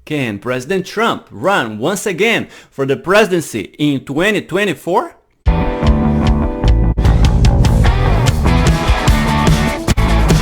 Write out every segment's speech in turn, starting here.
Can President Trump run once again for the presidency in 2024?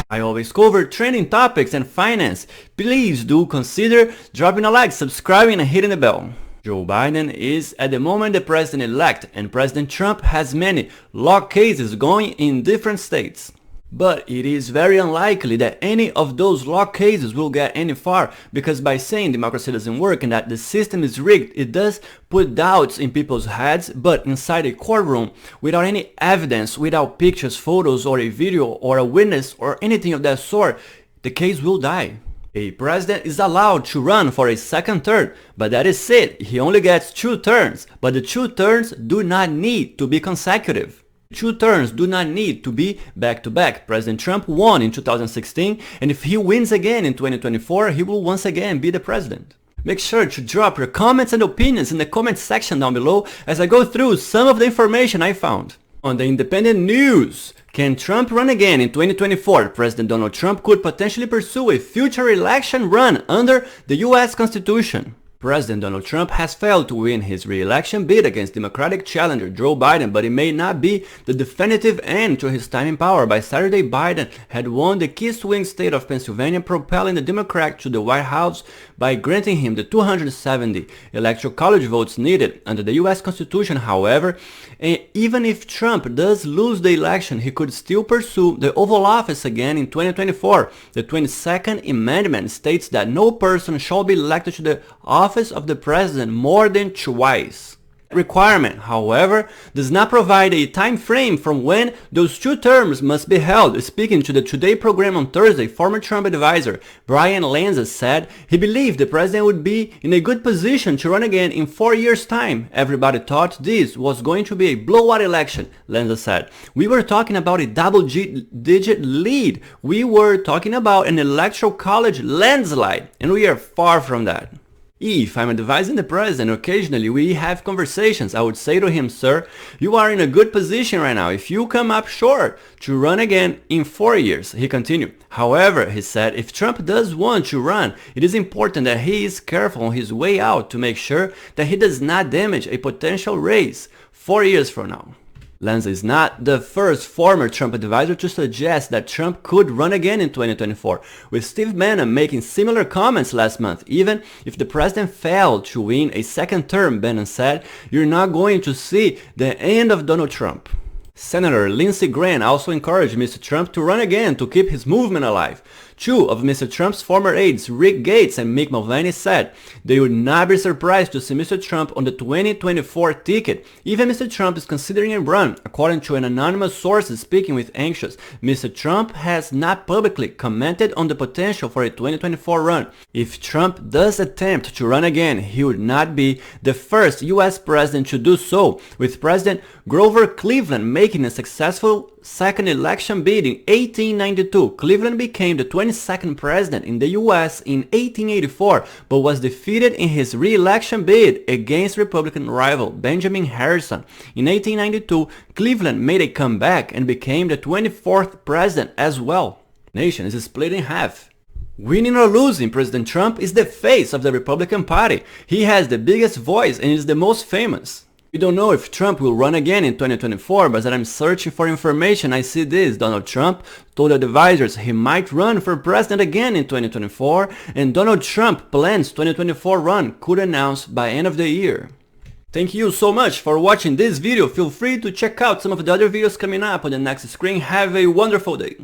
I always cover trending topics and finance. Please do consider dropping a like, subscribing and hitting the bell. Joe Biden is at the moment the president-elect, and President Trump has many law cases going in different states. But it is very unlikely that any of those law cases will get any far, because by saying democracy doesn't work and that the system is rigged, it does put doubts in people's heads, but inside a courtroom, without any evidence, without pictures, photos, or a video, or a witness, or anything of that sort, the case will die. A president is allowed to run for a second term, but that is it. He only gets 2 terms, but the 2 terms do not need to be consecutive. 2 terms do not need to be back-to-back. President Trump won in 2016, and if he wins again in 2024, he will once again be the president. Make sure to drop your comments and opinions in the comment section down below as I go through some of the information I found. On the independent news, can Trump run again in 2024? President Donald Trump could potentially pursue a future election run under the US Constitution. President Donald Trump has failed to win his re-election bid against Democratic challenger Joe Biden, but it may not be the definitive end to his time in power. By Saturday, Biden had won the key swing state of Pennsylvania, propelling the Democrat to the White House by granting him the 270 electoral college votes needed under the US Constitution. However, even if Trump does lose the election, he could still pursue the Oval Office again in 2024. The 22nd Amendment states that no person shall be elected to the office of the president more than twice. Requirement, however, does not provide a time frame from when those 2 terms must be held. Speaking to the Today program on Thursday, former Trump advisor Brian Lanza said he believed the president would be in a good position to run again in 4 years' time. Everybody thought this was going to be a blowout election, Lanza said. We were talking about a double-digit lead. We were talking about an electoral college landslide, and we are far from that. If I'm advising the president, occasionally we have conversations. I would say to him, sir, you are in a good position right now. If you come up short to run again in 4 years, he continued. However, he said, if Trump does want to run, it is important that he is careful on his way out to make sure that he does not damage a potential race 4 years from now. Lanza is not the first former Trump advisor to suggest that Trump could run again in 2024, with Steve Bannon making similar comments last month. Even if the president failed to win a second term, Bannon said, you're not going to see the end of Donald Trump. Senator Lindsey Graham also encouraged Mr. Trump to run again to keep his movement alive. 2 of Mr. Trump's former aides, Rick Gates and Mick Mulvaney, said they would not be surprised to see Mr. Trump on the 2024 ticket. Even Mr. Trump is considering a run, according to an anonymous source speaking with Anxious. Mr. Trump has not publicly commented on the potential for a 2024 run. If Trump does attempt to run again, he would not be the first US president to do so, with President Grover Cleveland making a successful second election bid in 1892. Cleveland became the 22nd president in the US in 1884, but was defeated in his re-election bid against Republican rival Benjamin Harrison. In 1892, Cleveland made a comeback and became the 24th president as well. The nation is split in half. Winning or losing, President Trump is the face of the Republican Party. He has the biggest voice and is the most famous. We don't know if Trump will run again in 2024, but as I'm searching for information, I see this. Donald Trump told advisors he might run for president again in 2024, and Donald Trump plans 2024 run could announce by end of the year. Thank you so much for watching this video. Feel free to check out some of the other videos coming up on the next screen. Have a wonderful day.